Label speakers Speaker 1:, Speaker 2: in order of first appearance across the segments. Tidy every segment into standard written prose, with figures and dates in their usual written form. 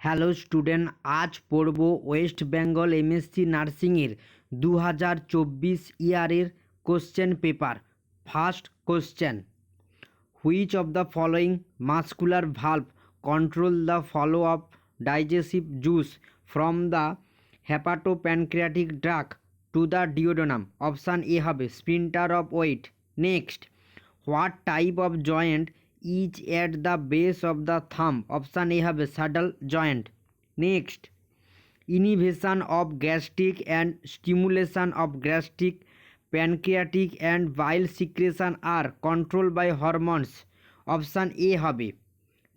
Speaker 1: Hello student, আজ পড়ব West Bengal MSc নার্সিংয়ের 2024 ইয়ারের question paper. First question, which of the following muscular valve control the flow of digestive juice from the hepatopancreatic ড্রাগ to the duodenum? Option A হবে sphincter of Oddi. Next, what type of joint is at the base of the thumb? Option A হবে saddle joint. Next, inhibition of gastric and stimulation of gastric, pancreatic and bile secretion are controlled by hormones? Option A হবে।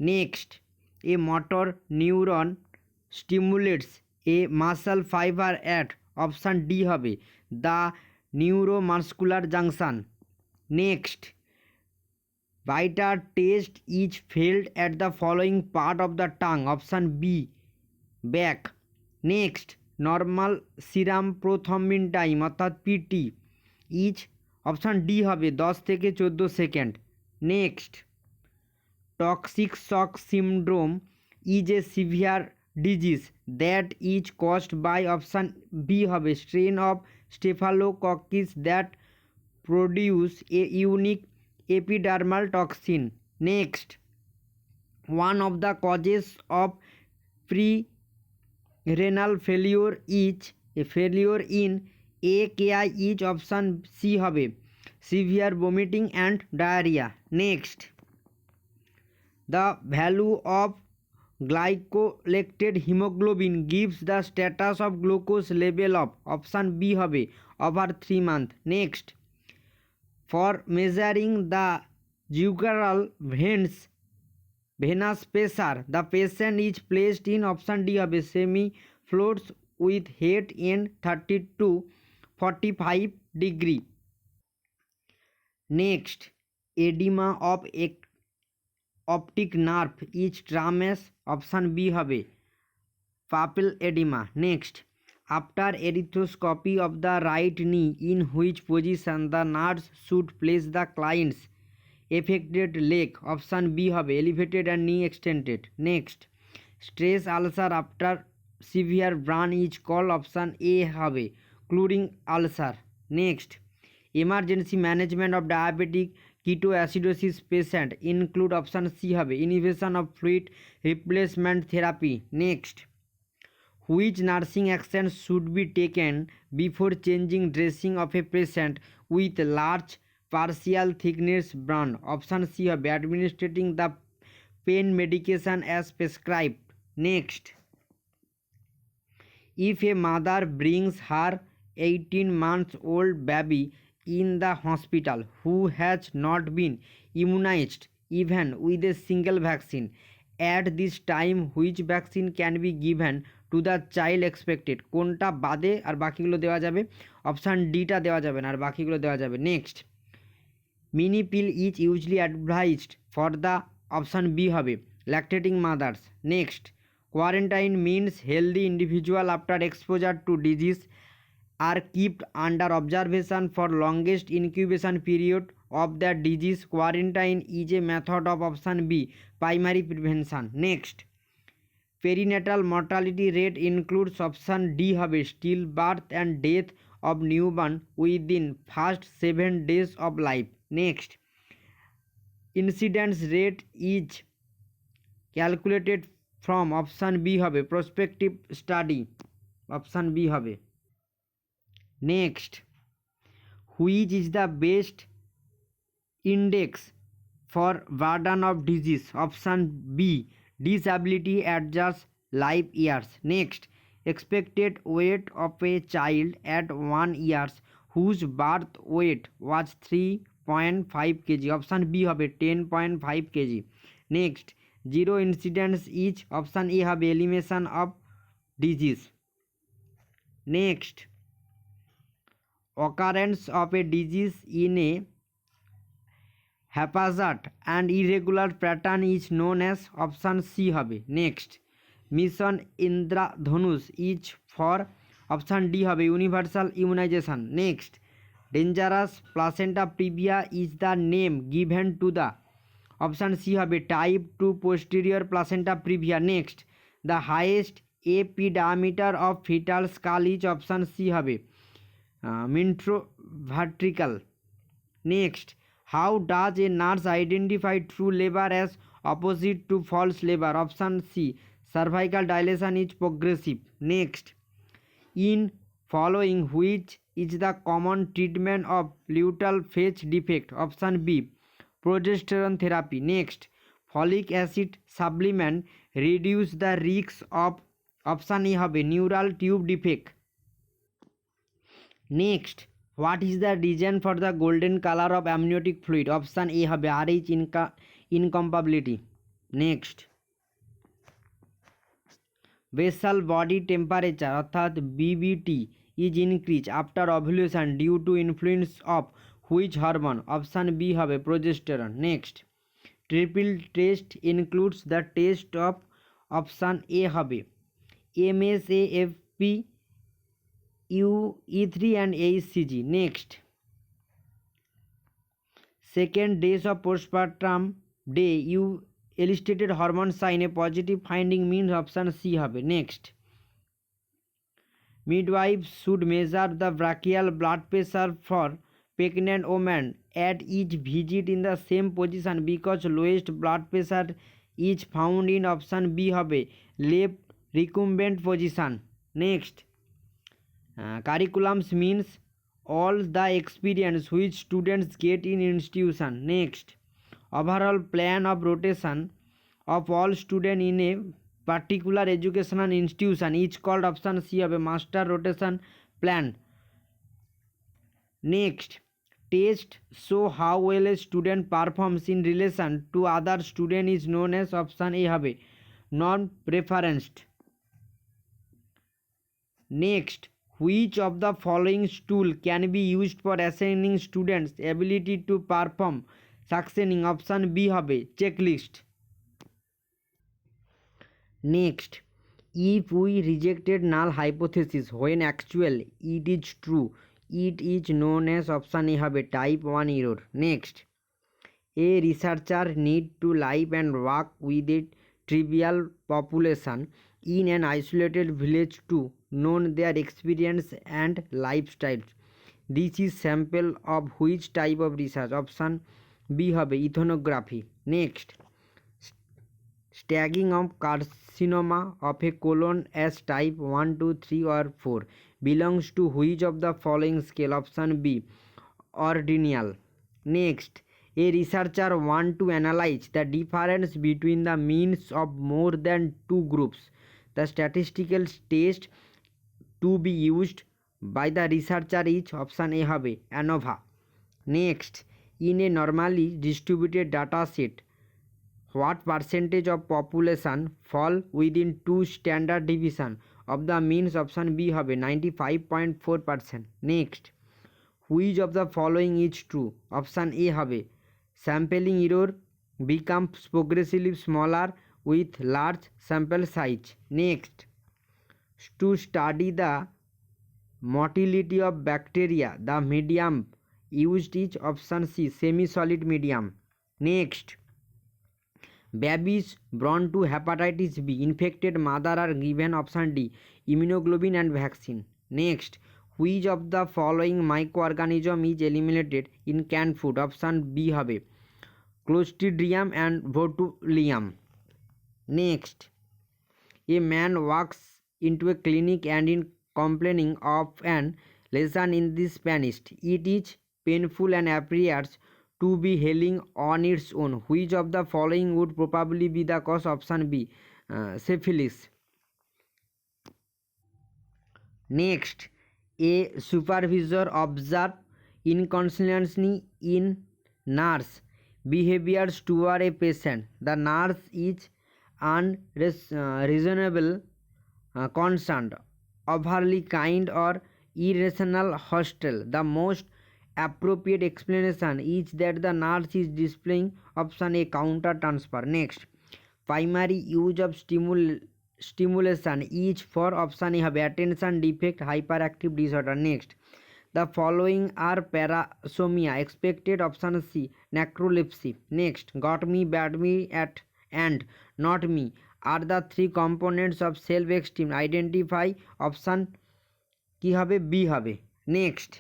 Speaker 1: Next, a motor neuron stimulates a muscle fiber at? Option D হবে the neuromuscular junction। Next, biter taste is felt at the following part of the tongue? Option B back। Next, normal serum prothrombin time অর্থাৎ PT is? Option D হবে 10 থেকে 14 second. Next, toxic shock syndrome is a severe disease that is caused by? Option B হবে strain of staphylococcus that produce a unique epidermal toxin। Next, one of the causes of pre-renal failure is a failure in AKI is? option C হবে severe vomiting and diarrhea। Next, the value of glycolected hemoglobin gives the status of glucose level of? option B হবে over 3 months। Next, for measuring the jugular venous pressure the patient is placed in? option D হবে semi floats with head in 30 to 45 degree। Next, edema of optic nerve is termed as? option B হবে papil edema। Next, after arthroscopy of the right knee, in which position the nurse should place the client's affected leg? option B হবে elevated and knee extended। Next, stress ulcer after severe burn is called? option A হবে chlorine ulcer। Next, emergency management of diabetic ketoacidosis patient include? option C হবে inhibition of fluid replacement therapy। Next, which nursing action should be taken before changing dressing of a patient with large partial thickness burn? option C হবে administering the pain medication as prescribed। Next, if a mother brings her 18-month old baby in the hospital who has not been immunized even with a single vaccine, at this time which vaccine can be given to the child expected? কোনটা বাদে আর বাকিগুলো দেওয়া যাবে? Option ডিটা দেওয়া যাবে না, আর বাকিগুলো দেওয়া যাবে। Next, mini pill is usually advised for the? Option B হবে lactating mothers. Next, quarantine means healthy individual after exposure to disease are kept under observation for longest incubation period of the disease. Quarantine is a method of? Option B primary prevention. Next, perinatal mortality rate includes? Option D হবে stillbirth and death of newborn within first 7 days of life. Next, incidence rate is calculated from? Option B হবে prospective study. Option B হবে। Next, which is the best index for burden of disease? Option B disability adjust life years। Next, expected weight of a child at 1 years whose birth weight was 3.5 kg। option B হবে 10.5 kg। Next, zero incidence is? option A হবে elimination of disease। Next, occurrence of a disease in a haphazard and irregular pattern is known as? option C হবে। Next, mission Indradhanush is for? Option D হবে universal immunization. Next, dangerous placenta previa is the name given to the? Option C হবে type 2 posterior placenta previa. Next, the highest diameter of fetal skull is option C হবে mentovertical. Next, how does a nurse identify true labour as opposite to false labour? Option C cervical dilation is progressive. Next, in following which is the common treatment of luteal phase defect? Option B progesterone therapy. Next, folic acid supplement reduce the risk of option A হবে neural tube defect. Next, what is the reason for the golden color of amniotic fluid? Option A হবে RH incompatibility. Next, basal body temperature অর্থাৎ BBT is increased after ovulation due to influence of which hormone? Option B হবে progesterone. Next, triple test includes the test of option A হবে MSAFP, E3 and HCG. Next, second days of postpartum day you elicited hormone sign a positive finding means option C হবে. Next, midwives should measure the brachial blood pressure for pregnant women at each visit in the same position because lowest blood pressure is found in option B হবে left recumbent position. Next, curriculums means all the experience which students get in institution. Next, overall plan of rotation of all students in a particular educational institution is called option C হবে master rotation plan. Next, test show how well a student performs in relation to other student is known as option A হবে non-preferenced. Next, which of the following tool can be used for assigning students ability to perform succeeding? Option B হবে checklist. Next, if we rejected null hypothesis when actual it is true, it is known as option A হবে type 1 error. Next, a researcher need to live and work with a trivial population in an isolated village to know their experience and lifestyles. This is sample of which type of research? Option B হবে ethnography. Next, staging of carcinoma of a colon as type 1, 2, 3 or 4 belongs to which of the following scale? Option B ordinal. Next, a researcher want to analyze the difference between the means of more than two groups. The statistical test to be used by the researcher is option A হবে ANOVA. Next, in a normally distributed data set, what percentage of population fall within two standard deviation of the means? Option B হবে 95.4%. Next, which of the following is true? Option A হবে sampling error becomes progressively smaller with large sample size. Next, to study the motility of bacteria, the medium used is option C semi-solid medium. Next, babies born to hepatitis B infected mother are given option D immunoglobulin and vaccine. Next, which of the following microorganism is eliminated in canned food? Option B হবে Clostridium and Botulinum. Next, a man walks into a clinic and in complaining of an lesion in the penis. It is painful and appears to be healing on its own. Which of the following would probably be the cause? Option B syphilis. Next, a supervisor observed inconsistency in nurse behaviors toward a patient. The nurse is unreasonable, concerned, overly kind or irrational, hostile. The most appropriate explanation is that the nurse is displaying option A counter transfer. Next, primary use of stimulation is for option A হবে attention defect hyperactive disorder. Next, the following are parasomnia expected option C necrolepsy. Next, got me, bad me, at and not me are the three components of self esteem identify, option কী হবে, B হবে। Next,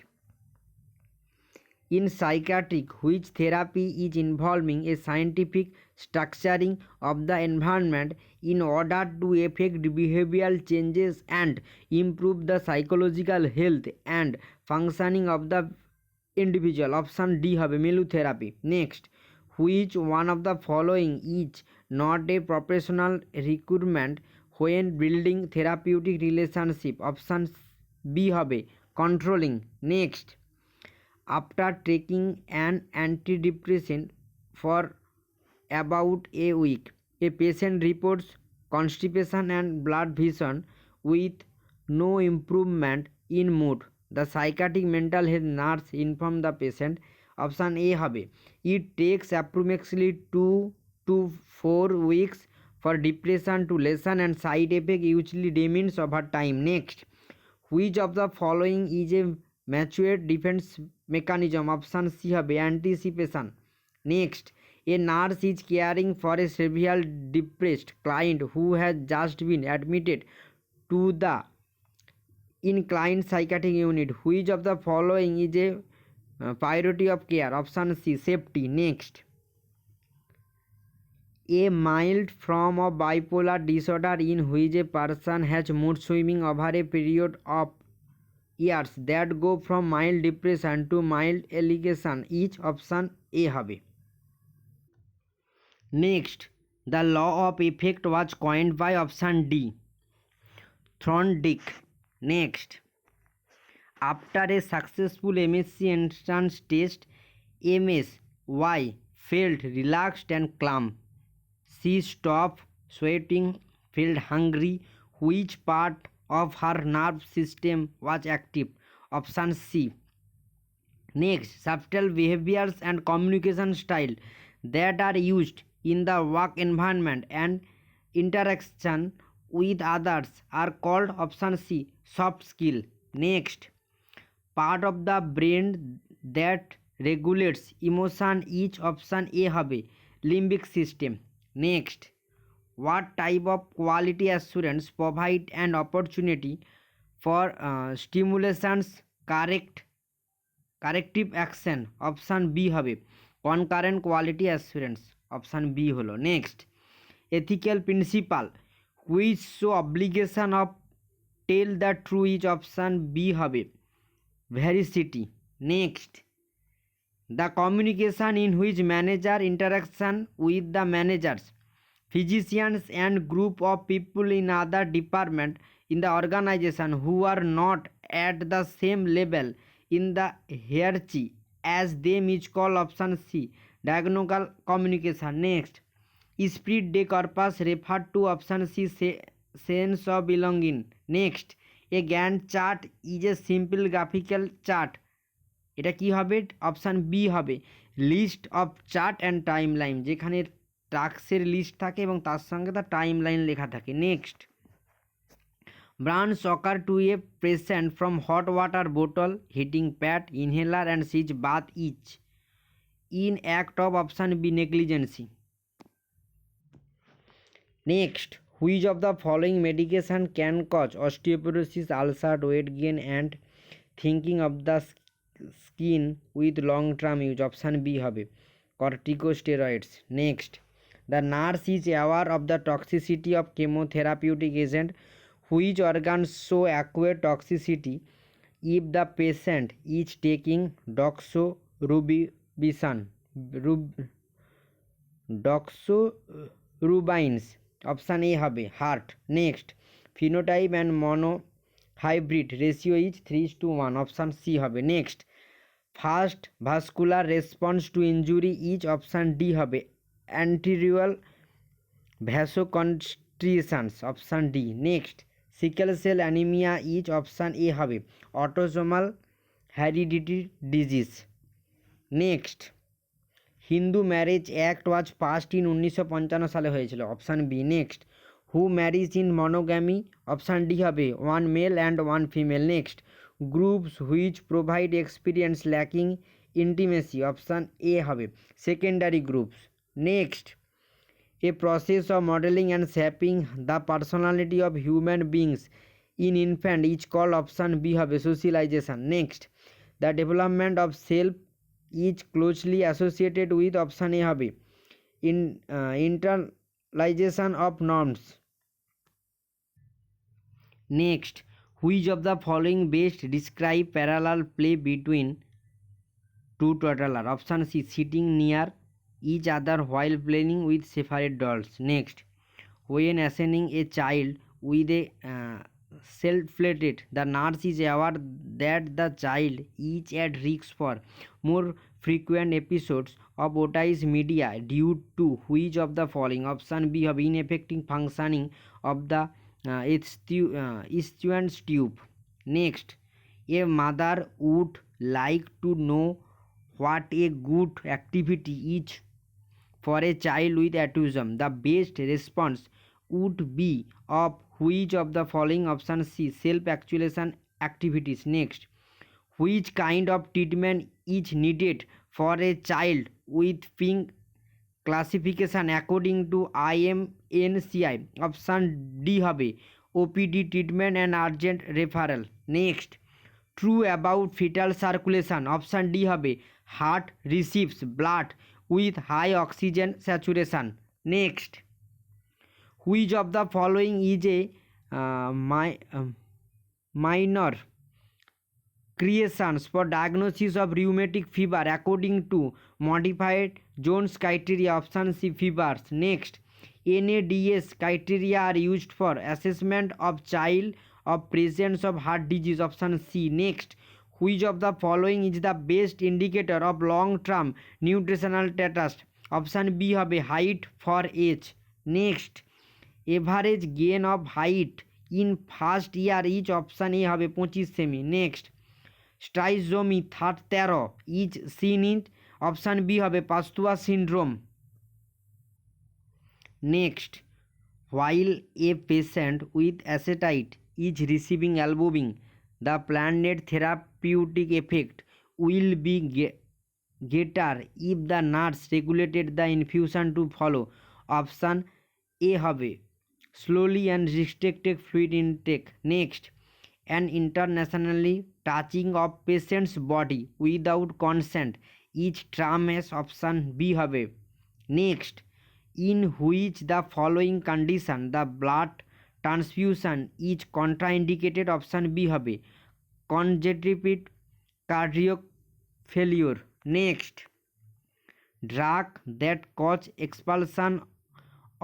Speaker 1: in psychiatric, which therapy is involving a scientific structuring of the environment in order to effect behavioral changes and improve the psychological health and functioning of the individual, option D হবে melotherapy. Next, which one of the following is not a professional requirement when building therapeutic relationship, option B হবে controlling. Next, after taking an antidepressant for about a week, a patient reports constipation and blood vision with no improvement in mood. The psychiatric mental health nurse informed the patient, option A হবে it takes approximately 2 to 4 weeks for depression to lessen and side effect usually diminish over time. Next, which of the following is a mature defense mechanism, option C হবে anticipation. Next, a nurse is caring for a severely depressed client who has just been admitted to the inclined psychiatric unit. Which of the following is a priority of care, option C safety. Next, a mild form of bipolar disorder in which a person has mood swings over a period of years that go from mild depression to mild elevation is, option A হবে। Next, the law of effect was coined by, option D Thorndike. Next, after a successful MSc entrance test, MSY felt relaxed and calm. She stopped sweating, felt hungry. Which part of her nerve system was active, option C. Next, subtle behaviors and communication style that are used in the work environment and interaction with others are called, option C soft skill. Next, part of the brain that regulates emotion is, option A হবে limbic system. Next, what type of quality assurance provide an opportunity for stimulations corrective action, option B হবে concurrent quality assurance, option B হলো। Next, ethical principle which show obligation of tell the truth is, option B হবে veracity. Next, the communication in which manager interaction with the managers, physicians and group of people in other department in the organization who are not at the same level in the hierarchy as them is called, option C diagonal communication. Next, spirit de corpus referred to, option C sense of belonging. Next, a Gantt chart is a simple graphical chart, এটা কি হবে, option B হবে list of chart and timeline, যেখানে টাস্কের list থাকে এবং তার সঙ্গে তার টাইম লাইন লেখা থাকে। Next, burns occur to a patient from hot water bottle, heating pad, inhaler and siege bath each in act of, option B negligence. Next, which of the following medication can cause osteoporosis, ulcer, weight gain and thinking of the skin with long term use, option B হবে corticosteroids. Next, the nurse is aware of the toxicity of chemotherapeutic agent. Which organs show acute toxicity if the patient is taking doxorubicins, option A হবে heart. Next, phenotype and monohybrid ratio is 3:1, option C হবে। Next, first vascular response to injury is, option D হবে anterior vasoconstrictions, option D. Next, sickle cell anaemia is, option A হবে autosomal heredity disease. Next, Hindu marriage act was passed in 1955 সালে হয়েছিল, option B. Next, who marriage in monogamy, option D হবে 1 male and 1 female. Next, groups which provide experience lacking intimacy, option A হবে secondary groups. Next, a process of modeling and shaping the personality of human beings in infant is called option B হবে socialization. Next, the development of self is closely associated with option A হবে internalization of norms. Next, which of the following best describe parallel play between two toddlers? Option C, sitting near each other while playing with separate dolls. Next, when assigning a child with a self-inflated, the nurse is aware that the child is at risk for more frequent episodes of otitis media due to which of the following? Option B have ineffective functioning of the isthmus tube. Next, a mother would like to know what a good activity is for a child with autism. The best response would be of which of the following? Option C, self-actualization activities. Next, which kind of treatment is needed for a child with pink classification according to IMNCI? Option D হবে OPD treatment and urgent referral. Next, true about fetal circulation. Option D হবে heart receives blood with high oxygen saturation. Next, which of the following is a minor creations for diagnosis of rheumatic fever according to modified Jones criteria? Option C, fevers. Next, NADS criteria are used for assessment of child of presence of heart disease. Option C. Next, which of the following is the best indicator of long term nutritional status? Option B হবে height for age. Next, average gain of height in first year is option A হবে 25 সেমি. Next, trisomy 13 is seen in option B হবে Patau syndrome. Next, while a patient with ascites is receiving albumin, the planned therapeutic effect will be greater if the nurse regulated the infusion to follow. Option A হবে slowly and restricted fluid intake. Next, an internationally touching of patient's body without consent is termed as option B হবে. Next, in which the following condition the blood transfusion is contraindicated? Option B হবে congestive cardiac failure. Next, drug that cause expulsion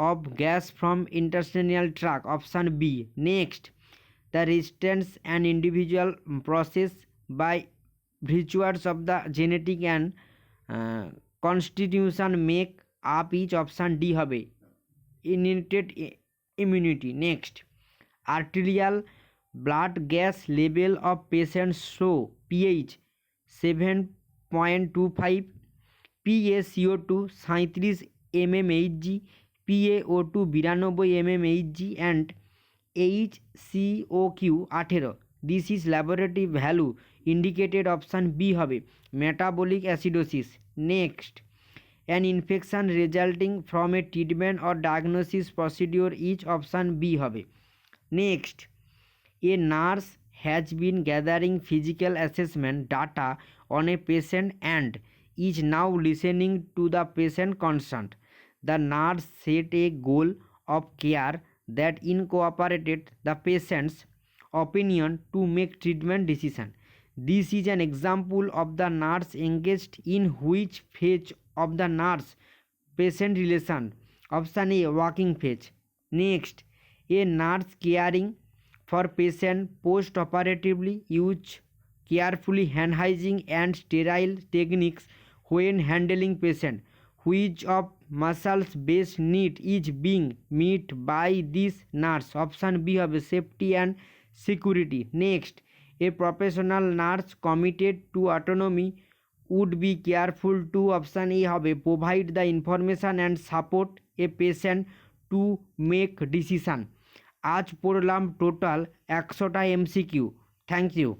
Speaker 1: of gas from intestinal tract. Option B. Next, the resistance an individual process by virtues of the genetic and constitution make up each. Option D হবে innate immunity. Next, arterial blood gas level of patients show pH 7.25, PaCO2 37 mmHg, PaO2 92 mmHg and HCOQ 18. This is laboratory value indicated. Option B হবে metabolic acidosis. Next, an infection resulting from a treatment or diagnosis procedure is option B হবে. Next, a nurse has been gathering physical assessment data on a patient and is now listening to the patient concerned. The nurse set a goal of care that incorporated the patient's opinion to make treatment decision. This is an example of the nurse engaged in which phase of the nurse patient relation? Option A, working phase. Next, a nurse caring for patient post operatively use carefully hand hygiene and sterile techniques when handling patient. Which of muscles based need is being met by this nurse? Option B হবে safety and security. Next, a professional nurse committed to autonomy would be careful to option A হবে provide the information and support a patient to make decision. আজ পড়লাম total 100টা MCQ. Thank you.